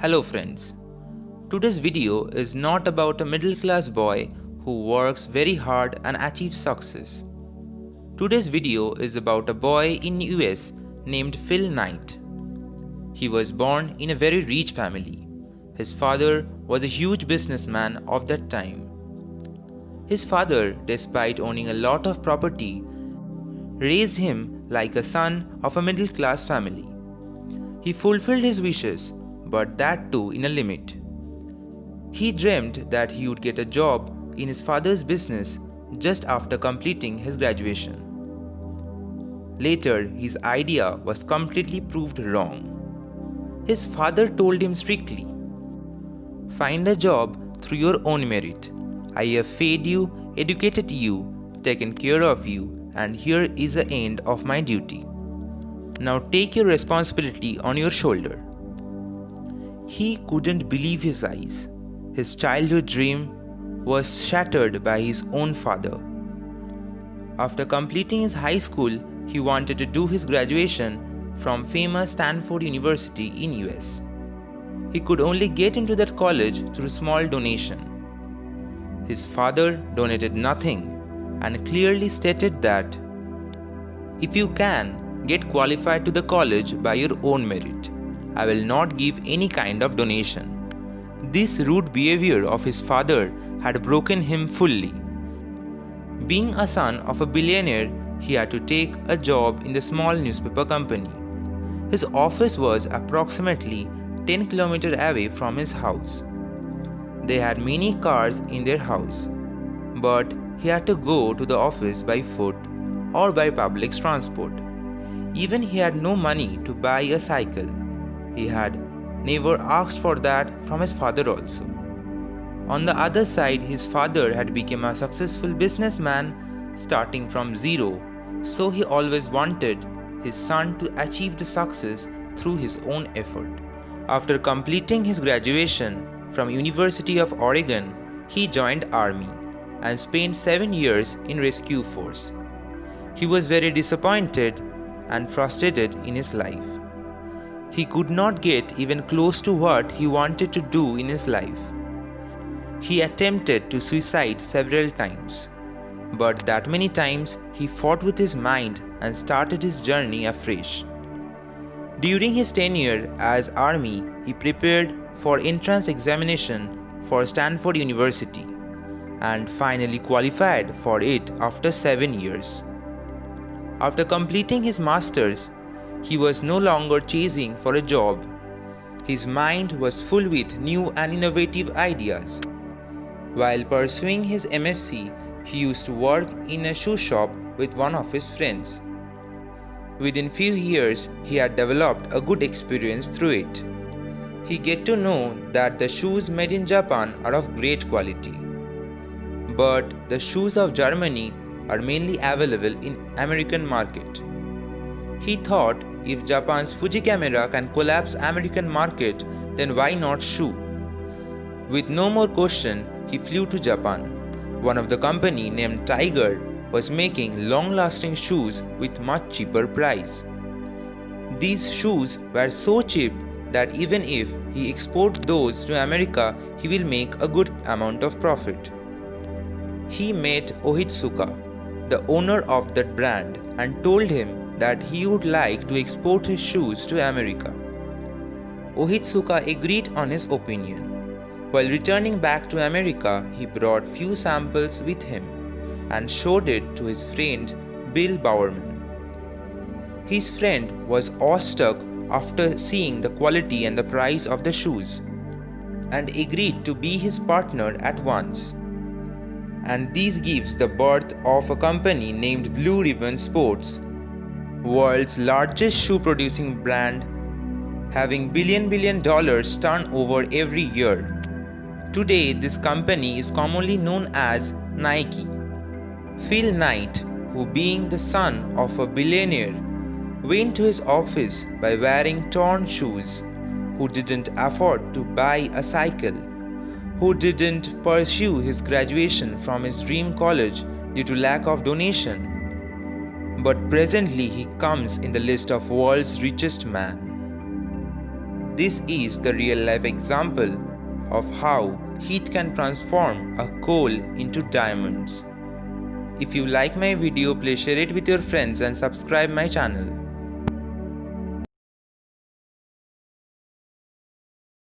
Hello friends. Today's video is not about a middle class boy who works very hard and achieves success. Today's video is about a boy in US named Phil Knight. He was born in a very rich family. His father was a huge businessman of that time. His father, despite owning a lot of property, raised him like a son of a middle class family. He fulfilled his wishes, but that too in a limit. He dreamed that he would get a job in his father's business just after completing his graduation. Later, his idea was completely proved wrong. His father told him strictly, "Find a job through your own merit. I have fed you, educated you, taken care of you, and here is the end of my duty. Now take your responsibility on your shoulder." He couldn't believe his eyes. His childhood dream was shattered by his own father. After completing his high school, he wanted to do his graduation from famous Stanford University in US. He could only get into that college through small donation. His father donated nothing and clearly stated that, "If you can, get qualified to the college by your own merit. I will not give any kind of donation." This rude behavior of his father had broken him fully. Being a son of a billionaire, he had to take a job in the small newspaper company. His office was approximately 10 kilometers away from his house. They had many cars in their house, but he had to go to the office by foot or by public transport. Even he had no money to buy a cycle. He had never asked for that from his father also. On the other side, his father had become a successful businessman starting from zero, so he always wanted his son to achieve the success through his own effort. After completing his graduation from University of Oregon, he joined Army and spent 7 years in rescue force. He was very disappointed and frustrated in his life. He could not get even close to what he wanted to do in his life. He attempted to suicide several times, but that many times he fought with his mind and started his journey afresh. During his tenure as Army, he prepared for entrance examination for Stanford University and finally qualified for it after 7 years. After completing his master's, he was no longer chasing for a job. His mind was full with new and innovative ideas. While pursuing his MSc, he used to work in a shoe shop with one of his friends. Within few years, he had developed a good experience through it. He get to know that the shoes made in Japan are of great quality. But the shoes of Germany are mainly available in American market. He thought, if Japan's Fuji camera can collapse American market, then why not shoe? With no more question, he flew to Japan. One of the company named Tiger was making long-lasting shoes with much cheaper price. These shoes were so cheap that even if he exports those to America, he will make a good amount of profit. He met Ohitsuka, the owner of that brand, and told him that he would like to export his shoes to America. Ohitsuka agreed on his opinion. While returning back to America, he brought few samples with him and showed it to his friend Bill Bowerman. His friend was awestruck after seeing the quality and the price of the shoes and agreed to be his partner at once. And this gives the birth of a company named Blue Ribbon Sports, world's largest shoe producing brand, having billion dollars turnover every year. Today, this company is commonly known as Nike. Phil Knight, who being the son of a billionaire, went to his office by wearing torn shoes, who didn't afford to buy a cycle, who didn't pursue his graduation from his dream college due to lack of donation. But presently he comes in the list of world's richest man. This is the real life example of how heat can transform a coal into diamonds. If you like my video, please share it with your friends and subscribe my channel.